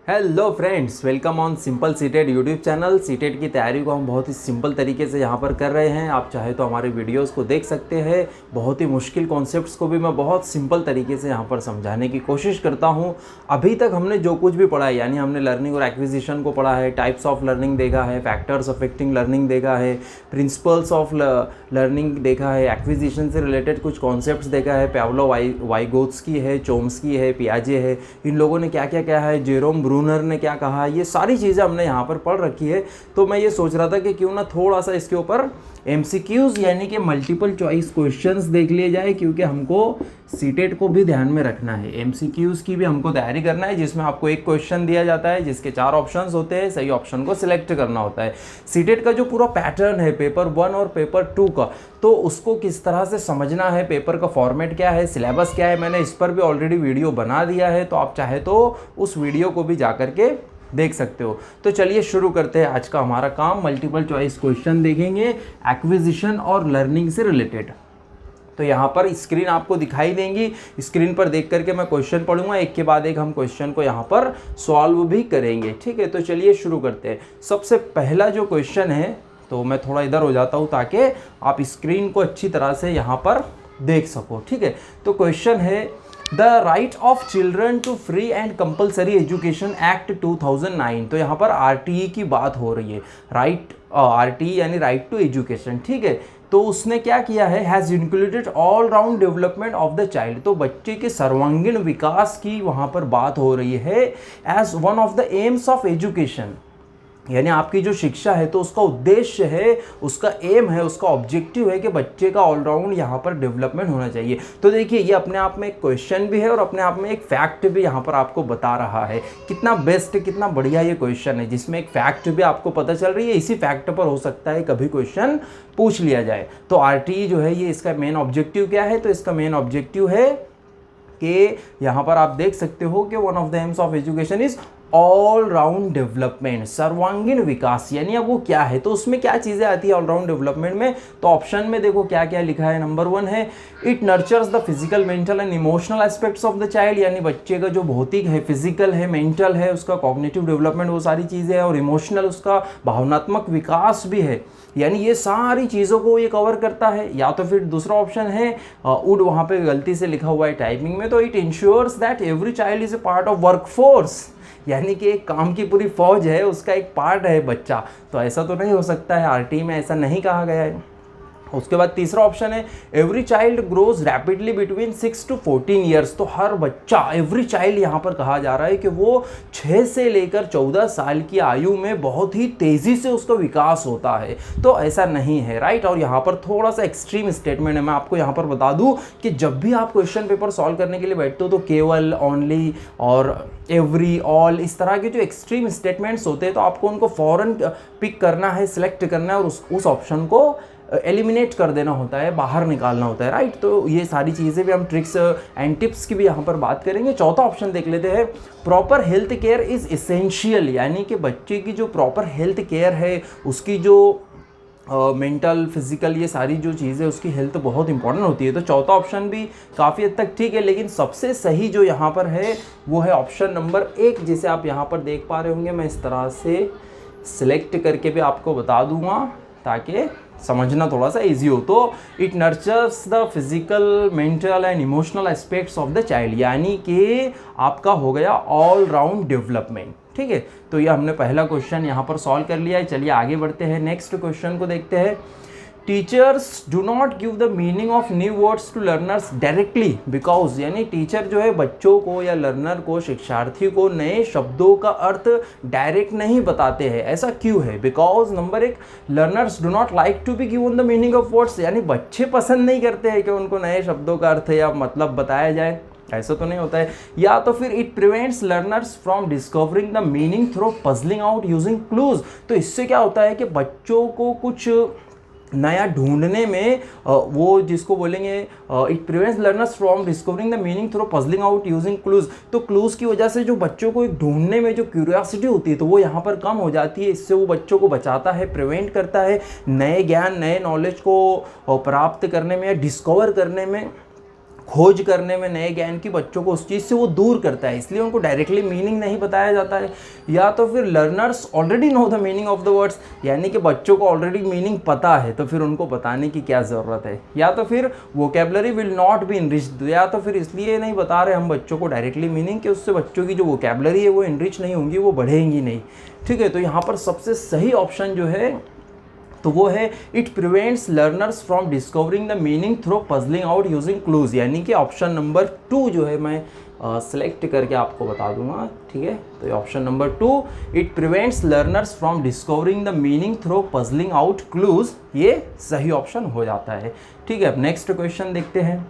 Hello friends, welcome on simple seated YouTube channel. Seated की तैयारी को हम बहुत ही सिंपल तरीके से यहाँ पर कर रहे हैं। आप चाहे तो हमारे वीडियोस को देख सकते हैं। बहुत ही मुश्किल कॉन्सेप्ट्स को भी मैं बहुत सिंपल तरीके से यहाँ पर समझाने की कोशिश करता हूँ। अभी तक हमने जो कुछ भी पढ़ा है, यानी हमने लर्निंग और एक्विजिशन को पढ़ा है, टाइप्स ऑफ लर्निंग देखा है, फैक्टर्स अफेक्टिंग लर्निंग देखा है, प्रिंसिपल्स ऑफ लर्निंग देखा है, एक्विजिशन से रिलेटेड कुछ कॉन्सेप्ट्स देखा है, पाव्लोव वाइगोत्स्की है, चोम्स्की है, पियाजे है, इन लोगों ने क्या क्या कहा है, जेरोम ब्रूनर ने क्या कहा, ये सारी चीज़ें हमने यहाँ पर पढ़ रखी है। तो मैं ये सोच रहा था कि क्यों ना थोड़ा सा इसके ऊपर MCQs यानी कि मल्टीपल चॉइस क्वेश्चंस देख लिए जाए, क्योंकि हमको सीटेट को भी ध्यान में रखना है। MCQs की भी हमको तैयारी करना है, जिसमें आपको एक क्वेश्चन दिया जाता है जिसके 4 ऑप्शंस होते हैं, सही ऑप्शन को सिलेक्ट करना होता है। सीटेट का जो पूरा पैटर्न है पेपर 1 और पेपर 2 का, तो उसको किस तरह से समझना है, पेपर का फॉर्मेट क्या है, सिलेबस क्या है, मैंने इस पर भी ऑलरेडी वीडियो बना दिया है। तो आप चाहे तो उस वीडियो को भी जा करके देख सकते हो। तो चलिए शुरू करते हैं आज का हमारा काम। मल्टीपल चॉइस क्वेश्चन देखेंगे एक्विजिशन और लर्निंग से रिलेटेड। तो यहाँ पर स्क्रीन आपको दिखाई देंगी, स्क्रीन पर देख करके मैं क्वेश्चन पढ़ूंगा, एक के बाद एक हम क्वेश्चन को यहाँ पर सॉल्व भी करेंगे। ठीक है, तो चलिए शुरू करते हैं। सबसे पहला जो क्वेश्चन है, तो मैं थोड़ा इधर हो जाता हूँ ताकि आप स्क्रीन को अच्छी तरह से यहाँ पर देख सको। ठीक है, तो क्वेश्चन है the right of children to free and compulsory education act 2009। तो यहाँ पर RTE की बात हो रही है। RTE यानी राइट टू एजुकेशन। ठीक है, तो उसने क्या किया है, has included all round development of the child. तो बच्चे के सर्वांगीण विकास की वहाँ पर बात हो रही है as one of the aims of education. यानी आपकी जो शिक्षा है तो उसका उद्देश्य है, उसका एम है, उसका ऑब्जेक्टिव है कि बच्चे का ऑलराउंड यहाँ पर डेवलपमेंट होना चाहिए। तो देखिए, ये अपने आप में एक क्वेश्चन भी है और अपने आप में एक फैक्ट भी यहाँ पर आपको बता रहा है। कितना बेस्ट, कितना बढ़िया ये क्वेश्चन है, जिसमें एक फैक्ट भी आपको पता चल रही है। इसी फैक्ट पर हो सकता है कभी क्वेश्चन पूछ लिया जाए। तो RTE जो है, ये इसका मेन ऑब्जेक्टिव क्या है, तो इसका मेन ऑब्जेक्टिव है कि यहाँ पर आप देख सकते हो कि one of the aims of education is all round development, सर्वांगीण विकास। यानी अब वो क्या है, तो उसमें क्या चीज़ें आती है ऑल राउंड डेवलपमेंट में। तो ऑप्शन में देखो क्या क्या लिखा है। नंबर 1 है it nurtures the physical, mental and emotional aspects of the child. यानी बच्चे का जो भौतिक है, फिजिकल है, मेंटल है, उसका कॉग्निटिव डेवलपमेंट, वो सारी चीज़ें हैं, और इमोशनल उसका भावनात्मक विकास भी है। यानी ये सारी चीज़ों को ये कवर करता है। या तो फिर दूसरा ऑप्शन है वुड, वहाँ पे गलती से लिखा हुआ है टाइपिंग में, तो it ensures that every child is a part of workforce. यानी कि एक काम की पूरी फौज है, उसका एक पार्ट है बच्चा। तो ऐसा तो नहीं हो सकता है, RTE में ऐसा नहीं कहा गया है। उसके बाद तीसरा ऑप्शन है every child grows rapidly between 6 to 14 years. तो हर बच्चा, एवरी चाइल्ड यहाँ पर कहा जा रहा है कि वो 6 से लेकर 14 साल की आयु में बहुत ही तेज़ी से उसका विकास होता है। तो ऐसा नहीं है, राइट। और यहाँ पर थोड़ा सा एक्सट्रीम स्टेटमेंट है। मैं आपको यहाँ पर बता दूँ कि जब भी आप क्वेश्चन पेपर सॉल्व करने के लिए बैठते हो तो केवल, ओनली और एवरी, ऑल, इस तरह के जो एक्सट्रीम स्टेटमेंट्स होते हैं तो आपको उनको फ़ौरन पिक करना है, सिलेक्ट करना है और उस ऑप्शन को एलिमिनेट कर देना होता है, बाहर निकालना होता है, राइट। तो ये सारी चीज़ें भी हम ट्रिक्स एंड टिप्स की भी यहाँ पर बात करेंगे। चौथा ऑप्शन देख लेते हैं proper health care is essential. यानी कि बच्चे की जो प्रॉपर हेल्थ केयर है, उसकी जो मेंटल, फिजिकल, ये सारी जो चीज़ें, उसकी हेल्थ बहुत इंपॉर्टेंट होती है। तो चौथा ऑप्शन भी काफ़ी हद तक ठीक है, लेकिन सबसे सही जो यहाँ पर है वो है ऑप्शन नंबर 1, जिसे आप यहाँ पर देख पा रहे होंगे। मैं इस तरह से सिलेक्ट करके भी आपको बता दूंगा ताकि समझना थोड़ा सा इजी हो। तो it nurtures the physical, mental and emotional aspects of the child. यानी कि आपका हो गया ऑल राउंड डेवलपमेंट। ठीक है, तो ये हमने पहला क्वेश्चन यहाँ पर सॉल्व कर लिया है। चलिए आगे बढ़ते हैं, नेक्स्ट क्वेश्चन को देखते हैं। Teachers do not give the meaning of new words to learners directly because. यानी टीचर जो है बच्चों को या लर्नर को, शिक्षार्थी को नए शब्दों का अर्थ डायरेक्ट नहीं बताते हैं। ऐसा क्यों है? Because number 1, learners do not like to be given the meaning of words. यानी बच्चे पसंद नहीं करते हैं कि उनको नए शब्दों का अर्थ या मतलब बताया जाए, ऐसा तो नहीं होता है। या तो फिर it prevents learners from discovering the meaning through puzzling out using clues. तो इससे क्या होता है कि बच्चों को कुछ नया ढूंढने में, वो जिसको बोलेंगे it prevents learners from discovering the meaning through puzzling out using clues. तो क्लूज की वजह से जो बच्चों को एक ढूंढने में जो क्यूरियोसिटी होती है तो वो यहाँ पर कम हो जाती है। इससे वो बच्चों को बचाता है, प्रिवेंट करता है नए ज्ञान, नए नॉलेज को प्राप्त करने में या डिस्कवर करने में खोज करने में, नए ज्ञान की बच्चों को उस चीज़ से वो दूर करता है, इसलिए उनको डायरेक्टली मीनिंग नहीं बताया जाता है। या तो फिर learners already know the meaning of the words, यानी कि बच्चों को ऑलरेडी मीनिंग पता है तो फिर उनको बताने की क्या ज़रूरत है। या तो फिर vocabulary will not be enriched, या तो फिर इसलिए नहीं बता रहे हम बच्चों को डायरेक्टली मीनिंग कि उससे बच्चों की जो वोकेबलरी है वो इनरिच नहीं होंगी, वो बढ़ेंगी नहीं। ठीक है, तो यहाँ पर सबसे सही ऑप्शन जो है तो वो है it prevents learners from discovering the meaning through puzzling out using clues, यानी कि ऑप्शन नंबर 2 जो है मैं सेलेक्ट करके आपको बता दूंगा। ठीक है, तो ये option number 2, it prevents learners from discovering the meaning through puzzling out clues, ये सही ऑप्शन हो जाता है। ठीक है, अब नेक्स्ट क्वेश्चन देखते हैं।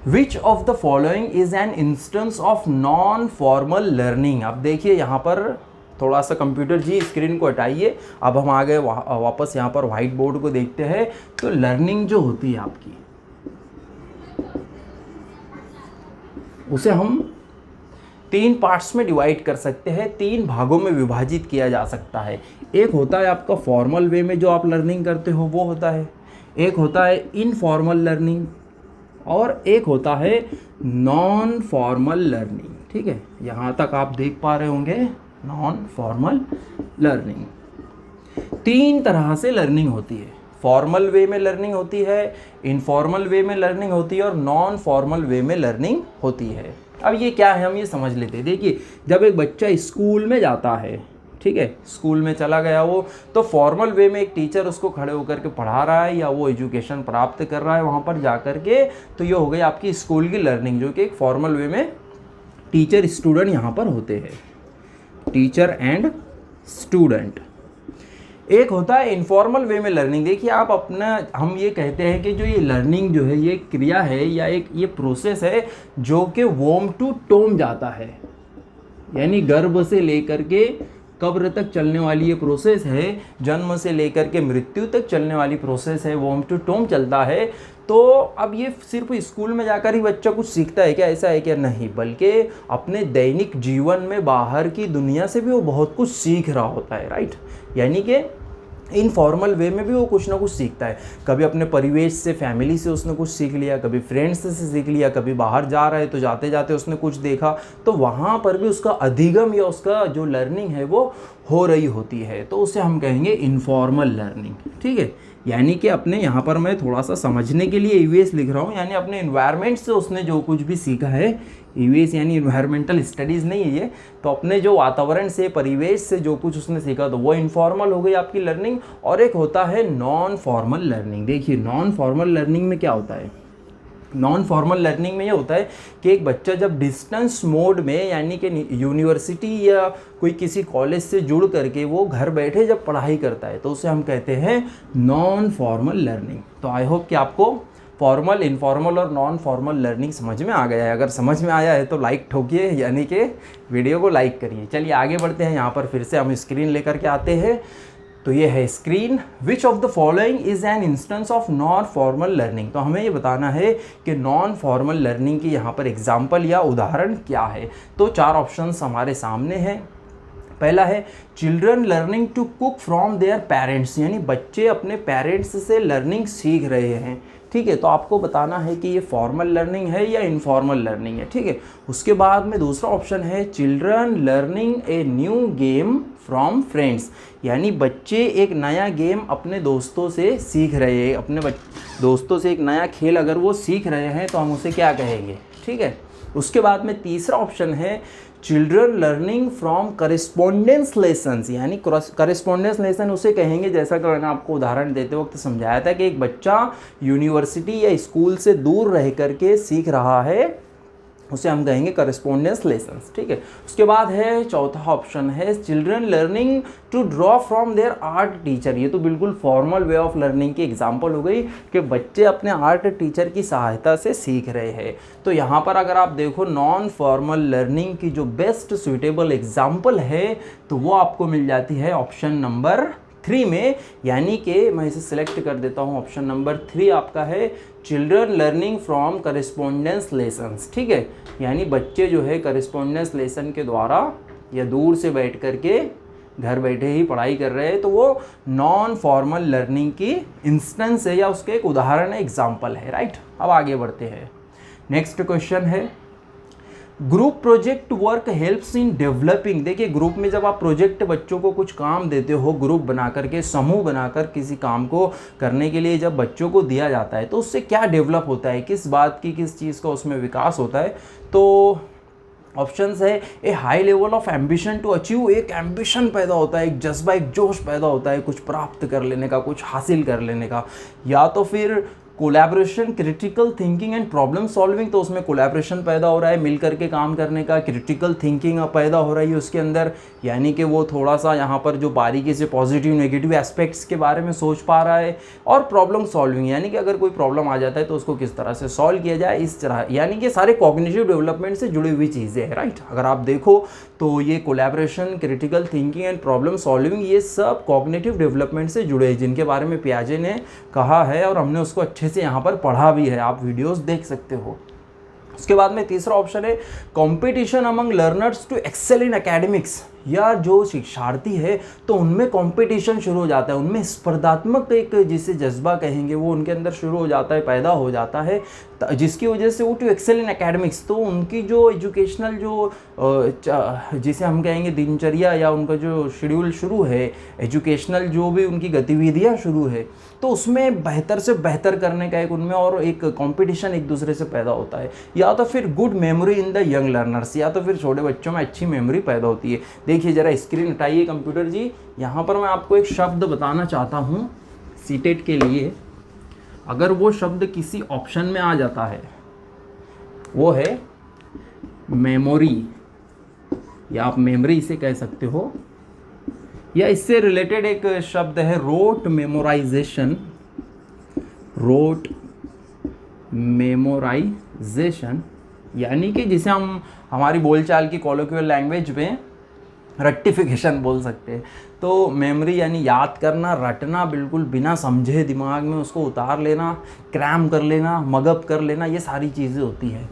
Which of the following is an instance of non formal learning. अब देखिए यहाँ पर थोड़ा सा कंप्यूटर जी स्क्रीन को हटाइए, अब हम आ गए वापस यहाँ पर व्हाइट बोर्ड को देखते हैं। तो लर्निंग जो होती है आपकी, उसे हम 3 पार्ट्स में डिवाइड कर सकते हैं, 3 भागों में विभाजित किया जा सकता है। एक होता है आपका फॉर्मल वे में जो आप लर्निंग करते हो वो होता है, एक होता है इनफॉर्मल लर्निंग, और एक होता है नॉन फॉर्मल लर्निंग। ठीक है, यहाँ तक आप देख पा रहे होंगे, नॉन फॉर्मल लर्निंग। 3 तरह से लर्निंग होती है, फॉर्मल वे में लर्निंग होती है, इनफॉर्मल वे में लर्निंग होती है, और नॉन फॉर्मल वे में लर्निंग होती है। अब ये क्या है हम ये समझ लेते हैं। देखिए, जब एक बच्चा स्कूल में जाता है, ठीक है, स्कूल में चला गया वो, तो फॉर्मल वे में एक टीचर उसको खड़े होकर के पढ़ा रहा है या वो एजुकेशन प्राप्त कर रहा है वहाँ पर जा कर के, तो ये हो गई आपकी स्कूल की लर्निंग, जो कि एक फॉर्मल वे में टीचर स्टूडेंट यहाँ पर होते हैं, टीचर एंड स्टूडेंट। एक होता है इनफॉर्मल वे में लर्निंग। देखिए आप अपना, हम ये कहते हैं कि जो ये लर्निंग जो है ये क्रिया है या एक ये प्रोसेस है जो कि वोम टू टोम जाता है, यानी गर्भ से लेकर के कब्र तक चलने वाली ये प्रोसेस है, जन्म से लेकर के मृत्यु तक चलने वाली प्रोसेस है, वोम टू टोम चलता है। तो अब ये सिर्फ स्कूल में जाकर ही बच्चा कुछ सीखता है क्या, ऐसा है क्या? नहीं, बल्कि अपने दैनिक जीवन में बाहर की दुनिया से भी वो बहुत कुछ सीख रहा होता है, राइट। यानी कि इनफॉर्मल वे में भी वो कुछ ना कुछ सीखता है। कभी अपने परिवेश से, फैमिली से उसने कुछ सीख लिया, कभी फ्रेंड्स से सीख लिया, कभी बाहर जा रहा है तो जाते जाते उसने कुछ देखा, तो वहाँ पर भी उसका अधिगम या उसका जो लर्निंग है वो हो रही होती है, तो उसे हम कहेंगे इनफॉर्मल लर्निंग। ठीक है, यानी कि अपने यहाँ पर मैं थोड़ा सा समझने के लिए ईवीएस लिख रहा हूँ, यानी अपने इन्वायरमेंट से उसने जो कुछ भी सीखा है, ईवीएस यानी इन्वायरमेंटल स्टडीज़ नहीं है ये, तो अपने जो वातावरण से, परिवेश से जो कुछ उसने सीखा तो वो इनफॉर्मल हो गई आपकी लर्निंग। और एक होता है नॉन फॉर्मल लर्निंग। देखिए नॉन फॉर्मल लर्निंग में क्या होता है, नॉन फॉर्मल लर्निंग में ये होता है कि एक बच्चा जब डिस्टेंस मोड में, यानी कि यूनिवर्सिटी या कोई किसी कॉलेज से जुड़ करके वो घर बैठे जब पढ़ाई करता है, तो उसे हम कहते हैं नॉन फॉर्मल लर्निंग। तो आई होप कि आपको फॉर्मल, इनफॉर्मल और नॉन फॉर्मल लर्निंग समझ में आ गया है। अगर समझ में आया है तो लाइक ठोकिए, यानी कि वीडियो को लाइक करिए। चलिए आगे बढ़ते हैं, यहाँ पर फिर से हम स्क्रीन लेकर के आते हैं। तो ये है screen. Which of the following is an instance of non formal learning. तो हमें ये बताना है कि नॉन फॉर्मल लर्निंग की यहाँ पर एग्जाम्पल या उदाहरण क्या है। तो 4 ऑप्शंस हमारे सामने हैं। पहला है children learning to cook from their parents, यानी बच्चे अपने पेरेंट्स से लर्निंग सीख रहे हैं। ठीक है, तो आपको बताना है कि ये फॉर्मल लर्निंग है या इनफॉर्मल लर्निंग है। ठीक है, उसके बाद में दूसरा ऑप्शन है children learning a new game from friends, यानी बच्चे एक नया गेम अपने दोस्तों से सीख रहे हैं, अपने दोस्तों से एक नया खेल अगर वो सीख रहे हैं तो हम उसे क्या कहेंगे। ठीक है, उसके बाद में तीसरा ऑप्शन है children learning from correspondence lessons, यानी करेस्पॉन्डेंस लेसन उसे कहेंगे, जैसा कि मैंने आपको उदाहरण देते वक्त समझाया था कि एक बच्चा यूनिवर्सिटी या स्कूल से दूर रह करके सीख रहा है, उसे हम कहेंगे करेस्पॉन्डेंस लेसन्स। ठीक है, उसके बाद है चौथा ऑप्शन है children learning to draw from their art teacher. ये तो बिल्कुल फॉर्मल वे ऑफ लर्निंग की एग्जांपल हो गई कि बच्चे अपने आर्ट टीचर की सहायता से सीख रहे हैं। तो यहाँ पर अगर आप देखो नॉन फॉर्मल लर्निंग की जो बेस्ट सुइटेबल एग्जाम्पल है तो वो आपको मिल जाती है ऑप्शन नंबर 3 में, यानी कि मैं इसे सिलेक्ट कर देता हूँ। ऑप्शन नंबर 3 आपका है children learning from correspondence lessons. ठीक है, यानी बच्चे जो है करेस्पॉन्डेंस लेसन के द्वारा या दूर से बैठ करके घर बैठे ही पढ़ाई कर रहे हैं, तो वो नॉन फॉर्मल लर्निंग की इंस्टेंस है या उसके एक उदाहरण है, एग्जाम्पल है, राइट। अब आगे बढ़ते हैं। नेक्स्ट क्वेश्चन है, group project work helps in developing. देखिए ग्रुप में जब आप प्रोजेक्ट बच्चों को कुछ काम देते हो, ग्रुप बना करके, समूह बनाकर किसी काम को करने के लिए जब बच्चों को दिया जाता है तो उससे क्या डेवलप होता है, किस बात की, किस चीज़ का उसमें विकास होता है। तो ऑप्शंस है, a high level of ambition to achieve, एक एम्बिशन पैदा होता है, एक जज्बा, एक जोश पैदा होता है कुछ प्राप्त कर लेने का, कुछ हासिल कर लेने का। या तो फिर collaboration, critical thinking and problem solving, तो उसमें कोलैबोरेशन पैदा हो रहा है, मिल करके काम करने का, क्रिटिकल थिंकिंग पैदा हो रही है उसके अंदर, यानी कि वो थोड़ा सा यहाँ पर जो बारीकी से पॉजिटिव नेगेटिव एस्पेक्ट्स के बारे में सोच पा रहा है। और प्रॉब्लम सॉल्विंग, यानी कि अगर कोई प्रॉब्लम आ जाता है तो उसको किस तरह से सॉल्व किया जाए, इस तरह, यानी कि सारे कॉग्निटिव डेवलपमेंट से जुड़ी हुई चीज़ें हैं, राइट। अगर आप देखो तो ये collaboration, critical thinking and problem solving, ये सब कॉग्निटिव डेवलपमेंट से जुड़े हैं, जिनके बारे में पियाजे ने कहा है और हमने उसको अच्छे से यहाँ पर पढ़ा भी है, आप वीडियोस देख सकते हो। उसके बाद में तीसरा ऑप्शन है, competition among learners to excel in academics. या जो शिक्षार्थी है तो उनमें कंपटीशन शुरू हो जाता है, उनमें स्पर्धात्मक एक जिसे जज्बा कहेंगे वो उनके अंदर शुरू हो जाता है, पैदा हो जाता है, जिसकी वजह से वो टू एक्सेल इन एकेडमिक्स, तो उनकी जो एजुकेशनल जो जिसे हम कहेंगे दिनचर्या या उनका जो शेड्यूल शुरू है, एजुकेशनल जो भी उनकी गतिविधियाँ शुरू है, तो उसमें बेहतर से बेहतर करने का एक उनमें और एक कंपटीशन एक दूसरे से पैदा होता है। या तो फिर good memory in the young learners, या तो फिर छोटे बच्चों में अच्छी मेमोरी पैदा होती है। देखिए जरा स्क्रीन हटाइए कंप्यूटर जी, यहाँ पर मैं आपको एक शब्द बताना चाहता हूँ सीटेट के लिए, अगर वो शब्द किसी ऑप्शन में आ जाता है, वो है मेमोरी, या आप मेमोरी इसे कह सकते हो, या इससे रिलेटेड एक शब्द है रोट मेमोराइजेशन। रोट मेमोराइजेशन यानी कि जिसे हम हमारी बोलचाल की कॉलोक्वियल लैंग्वेज में रट्टिफिकेशन बोल सकते हैं। तो मेमोरी यानी याद करना, रटना, बिल्कुल बिना समझे दिमाग में उसको उतार लेना, क्रैम कर लेना, मगअप कर लेना, ये सारी चीज़ें होती है।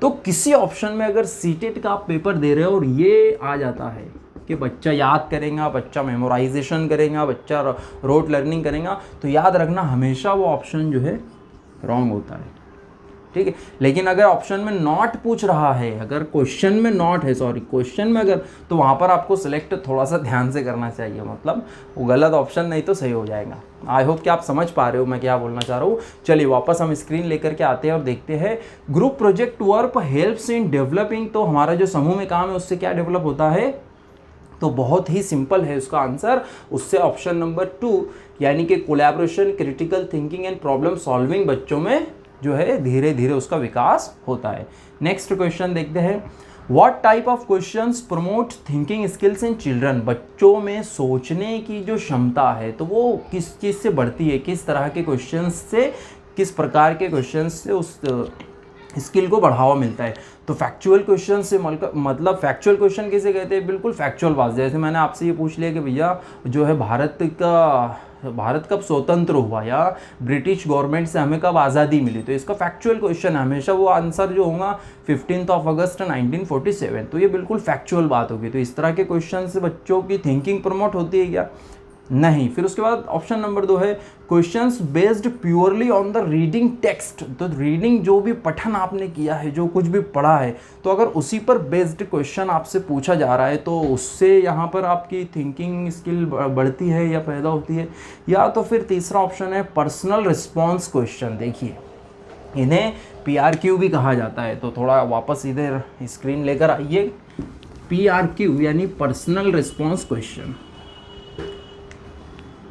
तो किसी ऑप्शन में अगर सीटेट का आप पेपर दे रहे हो और ये आ जाता है कि बच्चा याद करेगा, बच्चा मेमोराइजेशन करेगा, बच्चा रोट लर्निंग करेगा, तो याद रखना हमेशा वो ऑप्शन जो है रॉन्ग होता है, ठीक है। लेकिन अगर ऑप्शन में नॉट पूछ रहा है, अगर क्वेश्चन में नॉट है, सॉरी क्वेश्चन में अगर, तो वहाँ पर आपको सिलेक्ट थोड़ा सा ध्यान से करना चाहिए, मतलब वो गलत ऑप्शन नहीं तो सही हो जाएगा। आई होप कि आप समझ पा रहे हो मैं क्या बोलना चाह रहा हूँ। चलिए वापस हम स्क्रीन लेकर के आते हैं और देखते हैं group project work helps in developing. तो हमारा जो समूह में काम है उससे क्या डेवलप होता है, तो बहुत ही सिंपल है उसका आंसर, उससे ऑप्शन नंबर 2 यानी कि collaboration, critical thinking and problem solving बच्चों में जो है धीरे धीरे उसका विकास होता है। नेक्स्ट क्वेश्चन देखते हैं, what type of questions promote thinking skills in children. बच्चों में सोचने की जो क्षमता है तो वो किस चीज़ से बढ़ती है, किस तरह के क्वेश्चंस से, किस प्रकार के क्वेश्चंस से उस स्किल को बढ़ावा मिलता है। तो फैक्चुअल क्वेश्चन से मतलब फैक्चुअल क्वेश्चन किसे कहते हैं, बिल्कुल फैक्चुअल बात। जैसे मैंने आपसे ये पूछ लिया कि भैया जो है भारत कब स्वतंत्र हुआ, या ब्रिटिश गवर्नमेंट से हमें कब आज़ादी मिली, तो इसका फैक्चुअल क्वेश्चन हमेशा वो आंसर जो होगा 15 अगस्त 1947। तो ये बिल्कुल फैक्चुअल बात होगी। तो इस तरह के क्वेश्चन से बच्चों की थिंकिंग प्रमोट होती है क्या, नहीं। फिर उसके बाद ऑप्शन नंबर 2 है questions based purely on the reading text. तो रीडिंग जो भी पठन आपने किया है, जो कुछ भी पढ़ा है, तो अगर उसी पर बेस्ड क्वेश्चन आपसे पूछा जा रहा है तो उससे यहाँ पर आपकी थिंकिंग स्किल बढ़ती है या पैदा होती है। या तो फिर तीसरा ऑप्शन है पर्सनल रिस्पॉन्स क्वेश्चन। देखिए इन्हें PRQ भी कहा जाता है। तो थोड़ा वापस इधर स्क्रीन लेकर आइए, PRQ यानी personal response question,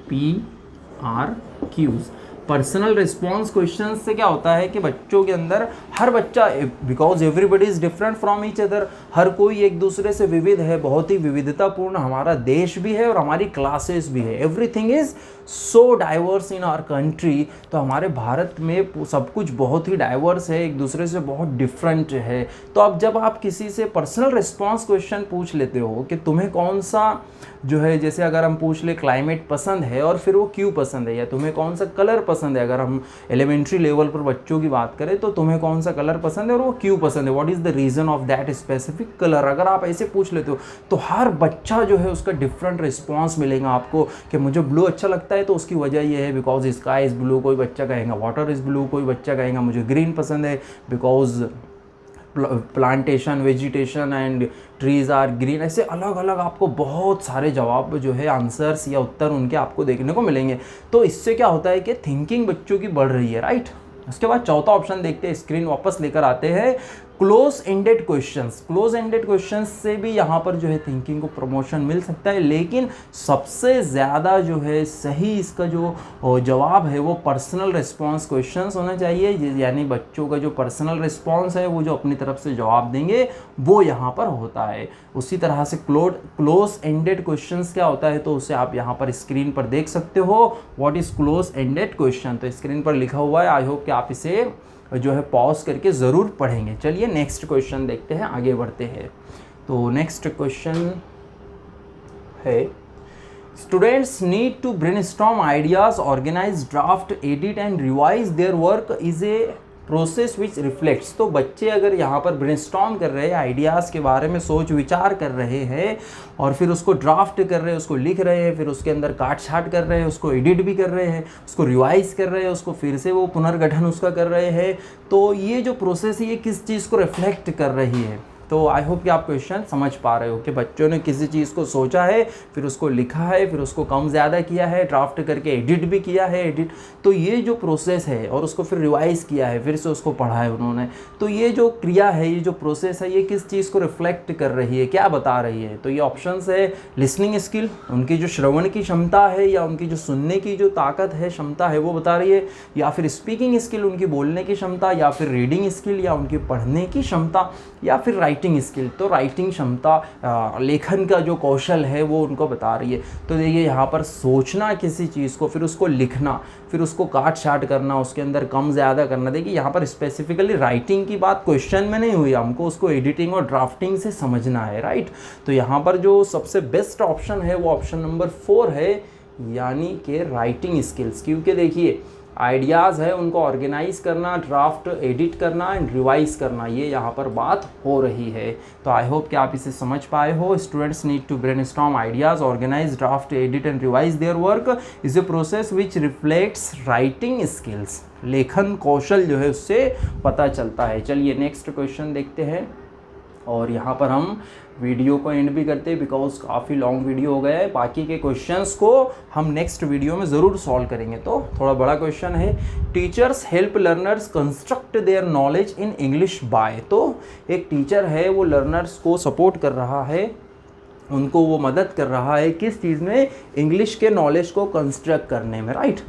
PRQs personal response question से क्या होता है कि बच्चों के अंदर, हर बच्चा, because everybody is different from each other, हर कोई एक दूसरे से विविध है, बहुत ही विविधतापूर्ण हमारा देश भी है और हमारी क्लासेस भी है। Everything is so diverse in our country. तो हमारे भारत में सब कुछ बहुत ही डाइवर्स है, एक दूसरे से बहुत डिफरेंट है। तो अब जब आप किसी से पर्सनल रिस्पॉन्स क्वेश्चन पूछ लेते हो कि तुम्हें कौन सा जो है, जैसे अगर हम पूछ ले क्लाइमेट पसंद है और फिर वो क्यों पसंद है, या तुम्हें कौन सा कलर पसंद है, अगर हम एलिमेंट्री लेवल पर बच्चों की बात करें तो तुम्हें कौन सा कलर पसंद है और वो क्यों पसंद है, what is the reason of that specific colour, अगर आप ऐसे पूछ लेते हो तो हर बच्चा जो है उसका डिफरेंट रिस्पॉन्स मिलेगा आपको कि मुझे ब्लू अच्छा लगता है तो उसकी वजह ये है बिकॉज स्काई इज़ ब्लू, कोई बच्चा कहेगा वाटर इज़ ब्लू, कोई बच्चा कहेगा मुझे ग्रीन पसंद है because plantation vegetation and trees are green. ऐसे अलग अलग आपको बहुत सारे जवाब जो है आंसर्स या उत्तर उनके आपको देखने को मिलेंगे। तो इससे क्या होता है कि थिंकिंग बच्चों की बढ़ रही है, राइट। उसके बाद चौथा ऑप्शन देखते हैं, स्क्रीन वापस लेकर आते हैं, close ended questions. Close ended questions से भी यहाँ पर जो है थिंकिंग को प्रमोशन मिल सकता है, लेकिन सबसे ज़्यादा जो है सही इसका जो जवाब है वो पर्सनल रिस्पॉन्स क्वेश्चंस होना चाहिए, यानी बच्चों का जो पर्सनल रिस्पॉन्स है वो जो अपनी तरफ से जवाब देंगे वो यहाँ पर होता है। उसी तरह से क्लोज एंडेड क्वेश्चंस क्या होता है तो उसे आप यहाँ पर स्क्रीन पर देख सकते हो, what is close ended question, तो स्क्रीन पर लिखा हुआ है। आई होप कि आप इसे जो है पॉज करके ज़रूर पढ़ेंगे। चलिए नेक्स्ट क्वेश्चन देखते हैं, आगे बढ़ते हैं। तो नेक्स्ट क्वेश्चन है, students need to brainstorm ideas, organise, draft, edit and revise their work is a process which reflects. तो बच्चे अगर यहाँ पर ब्रेनस्टॉर्म कर रहे हैं, आइडियाज़ के बारे में सोच विचार कर रहे हैं और फिर उसको ड्राफ्ट कर रहे हैं, उसको लिख रहे हैं, फिर उसके अंदर काट छाट कर रहे हैं, उसको एडिट भी कर रहे हैं, उसको रिवाइज कर रहे हैं, उसको फिर से वो पुनर्गठन उसका कर रहे हैं, तो ये जो प्रोसेस है ये किस चीज़ को रिफ्लेक्ट कर रही है। तो आई होप कि आप क्वेश्चन समझ पा रहे हो कि बच्चों ने किसी चीज़ को सोचा है, फिर उसको लिखा है, फिर उसको कम ज़्यादा किया है, ड्राफ्ट करके एडिट भी किया है, एडिट, तो ये जो प्रोसेस है, और उसको फिर रिवाइज़ किया है, फिर से उसको पढ़ा है उन्होंने, तो ये जो क्रिया है, ये जो प्रोसेस है, ये किस चीज़ को रिफ्लेक्ट कर रही है, क्या बता रही है। तो ये ऑप्शंस है, लिसनिंग स्किल, उनकी जो श्रवण की क्षमता है या उनकी जो सुनने की जो ताकत है, क्षमता है, वो बता रही है, या फिर स्पीकिंग स्किल, उनकी बोलने की क्षमता, या फिर रीडिंग स्किल, या उनकी पढ़ने की क्षमता, या फिर राइटिंग स्किल। तो राइटिंग क्षमता, लेखन का जो कौशल है वो उनको बता रही है। तो देखिए यहाँ पर सोचना किसी चीज़ को, फिर उसको लिखना, फिर उसको काट छाट करना, उसके अंदर कम ज़्यादा करना। देखिए यहाँ पर स्पेसिफिकली राइटिंग की बात क्वेश्चन में नहीं हुई, हमको उसको एडिटिंग और ड्राफ्टिंग से समझना है, राइट। तो यहाँ पर जो सबसे बेस्ट ऑप्शन है वो ऑप्शन नंबर 4 है, यानी कि राइटिंग स्किल्स। क्योंकि देखिए आइडियाज़ है उनको ऑर्गेनाइज करना, ड्राफ्ट, एडिट करना एंड रिवाइज करना, ये यहाँ पर बात हो रही है। तो आई होप कि आप इसे समझ पाए हो। Students need to brainstorm ideas, organise, draft, edit and revise their work is a process which reflects writing skills. लेखन कौशल जो है उससे पता चलता है। चलिए नेक्स्ट क्वेश्चन देखते हैं, और यहाँ पर हम वीडियो को एंड भी करते हैं बिकॉज काफ़ी लॉन्ग वीडियो हो गया है। बाकी के क्वेश्चंस को हम नेक्स्ट वीडियो में ज़रूर सॉल्व करेंगे। तो थोड़ा बड़ा क्वेश्चन है, teachers help learners construct their knowledge in English by. तो एक टीचर है वो लर्नर्स को सपोर्ट कर रहा है, उनको वो मदद कर रहा है किस चीज़ में, इंग्लिश के नॉलेज को कंस्ट्रक्ट करने में, राइट।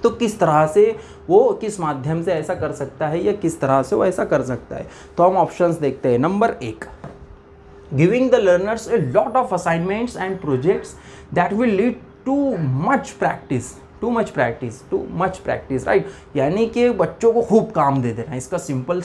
तो किस तरह से वो, किस माध्यम से ऐसा कर सकता है या किस तरह से वो ऐसा कर सकता है। तो हम ऑप्शंस देखते हैं। Number 1, giving the learners a lot of assignments and projects that will lead too much practice, right. यानी कि बच्चों को खूब काम दे देना। इसका सिंपल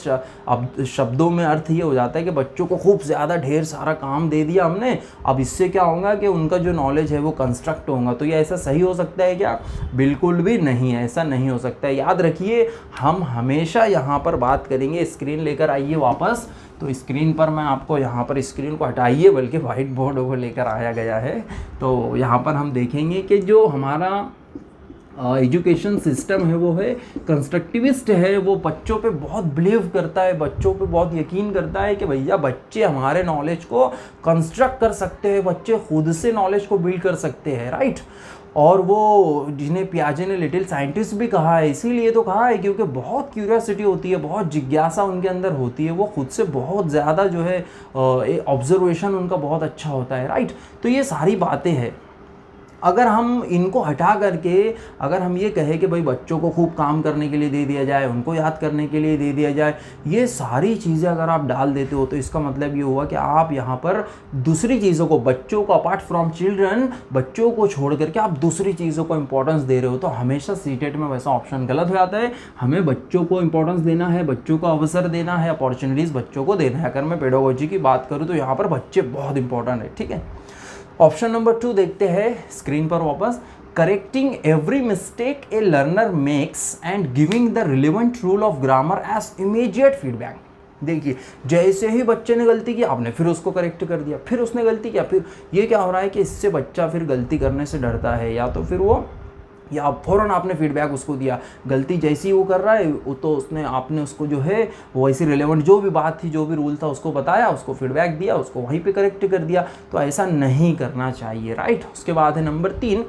अब शब्दों में अर्थ ये हो जाता है कि बच्चों को खूब ज़्यादा ढेर सारा काम दे दिया हमने, अब इससे क्या होगा कि उनका जो नॉलेज है वो कंस्ट्रक्ट होगा। तो ये ऐसा सही हो सकता है क्या? बिल्कुल भी नहीं, ऐसा नहीं हो सकता है। याद रखिए हम हमेशा यहाँ पर बात करेंगे, स्क्रीन लेकर आइए वापस। तो स्क्रीन पर मैं आपको यहाँ पर, स्क्रीन को हटाइए, बल्कि वाइट बोर्ड को लेकर आया गया है। तो यहाँ पर हम देखेंगे कि जो हमारा एजुकेशन सिस्टम है वो है कंस्ट्रक्टिविस्ट है, वो बच्चों पे बहुत बिलीव करता है, बच्चों पे बहुत यकीन करता है कि भैया बच्चे हमारे नॉलेज को कंस्ट्रक्ट कर सकते हैं, बच्चे खुद से नॉलेज को बिल्ड कर सकते हैं, राइट। और वो जिन्हें पियाजे ने लिटिल साइंटिस्ट भी कहा है, इसीलिए तो कहा है क्योंकि बहुत क्यूरियोसिटी होती है, बहुत जिज्ञासा उनके अंदर होती है, वो खुद से बहुत ज़्यादा जो है ऑब्जर्वेशन उनका बहुत अच्छा होता है, राइट। तो ये सारी बातें हैं। अगर हम इनको हटा करके अगर हम ये कहें कि भाई बच्चों को खूब काम करने के लिए दे दिया जाए, उनको याद करने के लिए दे दिया जाए, ये सारी चीज़ें अगर आप डाल देते हो तो इसका मतलब ये हुआ कि आप यहाँ पर दूसरी चीज़ों को, बच्चों को, अपार्ट फ्रॉम चिल्ड्रन, बच्चों को छोड़ करके आप दूसरी चीज़ों को इंपॉर्टेंस दे रहे हो। तो हमेशा सीटेट में वैसा ऑप्शन गलत हो जाता है। हमें बच्चों को इंपॉर्टेंस देना है, बच्चों को अवसर देना है, अपॉर्चुनिटीज़ बच्चों को देना है। अगर मैं पेडागोजी की बात करूँ तो यहाँ पर बच्चे बहुत इंपॉर्टेंट है, ठीक है। ऑप्शन नंबर 2 देखते हैं स्क्रीन पर वापस, correcting every mistake a learner makes and giving the relevant rule of grammar as immediate feedback. देखिए, जैसे ही बच्चे ने गलती की आपने फिर उसको करेक्ट कर दिया, फिर उसने गलती किया, फिर ये क्या हो रहा है कि इससे बच्चा फिर गलती करने से डरता है, या तो फिर वो, या फ़ौरन आपने फीडबैक उसको दिया, गलती जैसी वो कर रहा है तो उसने आपने उसको जो है वो ऐसी रिलेवेंट जो भी बात थी, जो भी रूल था उसको बताया, उसको फीडबैक दिया, उसको वहीं पे करेक्ट कर दिया। तो ऐसा नहीं करना चाहिए, राइट। उसके बाद है number 3,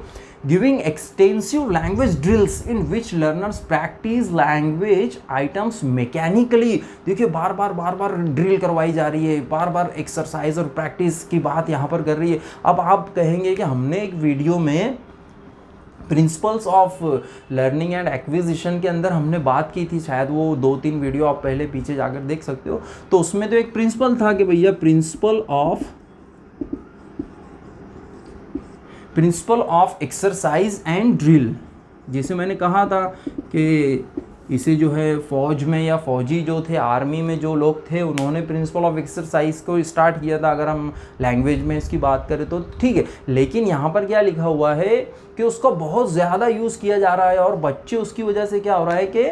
giving extensive language drills in which learners practice language items mechanically. देखिए, बार बार ड्रिल करवाई जा रही है, बार बार एक्सरसाइज और प्रैक्टिस की बात यहाँ पर कर रही है। अब आप कहेंगे कि हमने एक वीडियो में principles of learning and acquisition के अंदर हमने बात की थी, शायद वो 2-3 वीडियो आप पहले पीछे जाकर देख सकते हो। तो उसमें तो एक प्रिंसिपल था कि भैया principle of exercise and drill, जिसे मैंने कहा था कि इसे जो है फौज में या फौजी जो थे, आर्मी में जो लोग थे, उन्होंने प्रिंसिपल ऑफ एक्सरसाइज को स्टार्ट किया था, अगर हम लैंग्वेज में इसकी बात करें तो, ठीक है। लेकिन यहाँ पर क्या लिखा हुआ है कि उसका बहुत ज़्यादा यूज़ किया जा रहा है और बच्चे उसकी वजह से क्या हो रहा है कि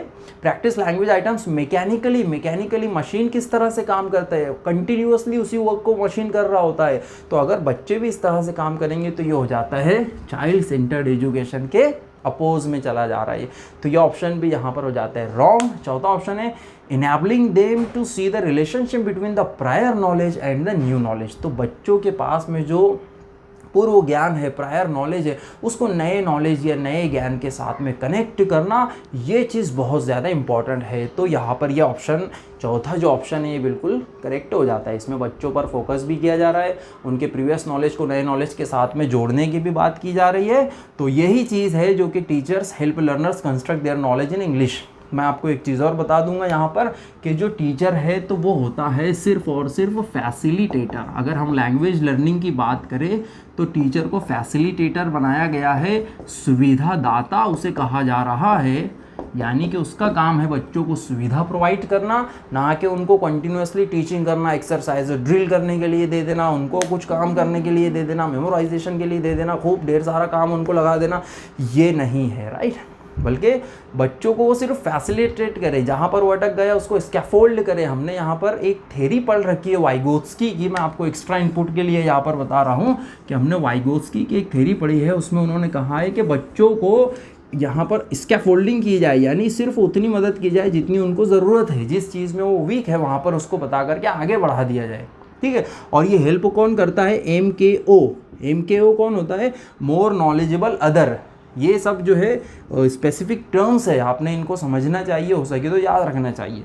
practice language items mechanically machine किस तरह से काम करता है, कंटिन्यूअसली उसी वर्क को मशीन कर रहा होता है। तो अगर बच्चे भी इस तरह से काम करेंगे तो ये हो जाता है चाइल्ड सेंटर्ड एजुकेशन के अपोज में चला जा रहा है। तो ये ऑप्शन भी यहाँ पर हो जाता है रॉन्ग। चौथा ऑप्शन है enabling them to see the relationship between the prior knowledge and the new knowledge. तो बच्चों के पास में जो पूर्व ज्ञान है, प्रायर नॉलेज है, उसको नए नॉलेज या नए ज्ञान के साथ में कनेक्ट करना, ये चीज़ बहुत ज़्यादा इंपॉर्टेंट है। तो यहाँ पर ये ऑप्शन, चौथा जो ऑप्शन है, ये बिल्कुल करेक्ट हो जाता है। इसमें बच्चों पर फोकस भी किया जा रहा है, उनके प्रीवियस नॉलेज को नए नॉलेज के साथ में जोड़ने की भी बात की जा रही है। तो यही चीज़ है जो कि teachers help learners construct their knowledge in English. मैं आपको एक चीज़ और बता दूंगा यहाँ पर कि जो टीचर है तो वो होता है सिर्फ और सिर्फ फैसिलिटेटर। अगर हम लैंग्वेज लर्निंग की बात करें तो टीचर को फैसिलिटेटर बनाया गया है, सुविधा दाता उसे कहा जा रहा है। यानी कि उसका काम है बच्चों को सुविधा प्रोवाइड करना, ना कि उनको कंटिन्यूसली टीचिंग करना, एक्सरसाइज ड्रिल करने के लिए दे देना, उनको कुछ काम करने के लिए दे देना, मेमोराइजेशन के लिए दे देना, खूब ढेर सारा काम उनको लगा देना, ये नहीं है, राइट। बल्कि बच्चों को वो सिर्फ फैसिलिटेट करे, जहाँ पर वो अटक गया उसको स्कैफोल्ड करे। हमने यहाँ पर एक थ्योरी पढ़ रखी है वाइगोत्स्की की, मैं आपको एक्स्ट्रा इनपुट के लिए यहाँ पर बता रहा हूँ कि हमने वाइगोत्स्की की एक थ्योरी पढ़ी है। उसमें उन्होंने कहा है कि बच्चों को यहाँ पर स्कैफोल्डिंग की जाए, यानी सिर्फ उतनी मदद की जाए जितनी उनको ज़रूरत है, जिस चीज़ में वो वीक है वहाँ पर उसको बता करके आगे बढ़ा दिया जाए, ठीक है। और ये हेल्प कौन करता है? MKO कौन होता है? More knowledgeable other. ये सब जो है स्पेसिफिक टर्म्स है, आपने इनको समझना चाहिए, हो सके तो याद रखना चाहिए,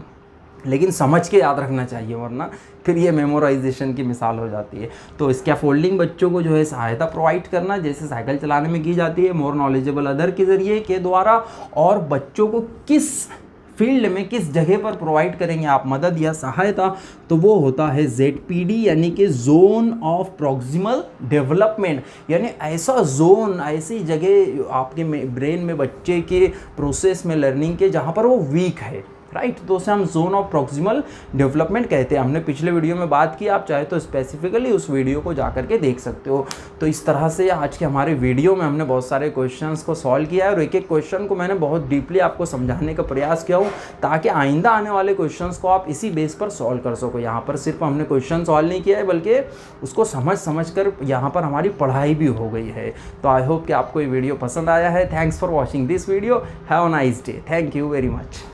लेकिन समझ के याद रखना चाहिए, वरना फिर ये मेमोराइजेशन की मिसाल हो जाती है। तो स्कैफोल्डिंग बच्चों को जो है सहायता प्रोवाइड करना, जैसे साइकिल चलाने में की जाती है, मोर नॉलेजेबल अदर के ज़रिए के द्वारा। और बच्चों को किस फील्ड में, किस जगह पर प्रोवाइड करेंगे आप मदद या सहायता, तो वो होता है ZPD, यानी कि जोन ऑफ प्रॉक्सिमल डेवलपमेंट। यानी ऐसा जोन, ऐसी जगह आपके ब्रेन में बच्चे के प्रोसेस में लर्निंग के जहाँ पर वो वीक है, राइट। तो उसे हम जोन ऑफ प्रॉक्सिमल डेवलपमेंट कहते हैं। हमने पिछले वीडियो में बात की, आप चाहे तो स्पेसिफिकली उस वीडियो को जा करके देख सकते हो। तो इस तरह से आज के हमारे वीडियो में हमने बहुत सारे क्वेश्चंस को सॉल्व किया है और एक एक क्वेश्चन को मैंने बहुत डीपली आपको समझाने का प्रयास किया हूँ, ताकि आइंदा आने वाले क्वेश्चंस को आप इसी बेस पर सॉल्व कर सको। यहाँ पर सिर्फ हमने क्वेश्चन सॉल्व नहीं किया है, बल्कि उसको समझ कर यहाँ पर हमारी पढ़ाई भी हो गई है। तो आई होप कि आपको ये वीडियो पसंद आया है। Thanks for watching this video. Have a nice day. Thank you very much.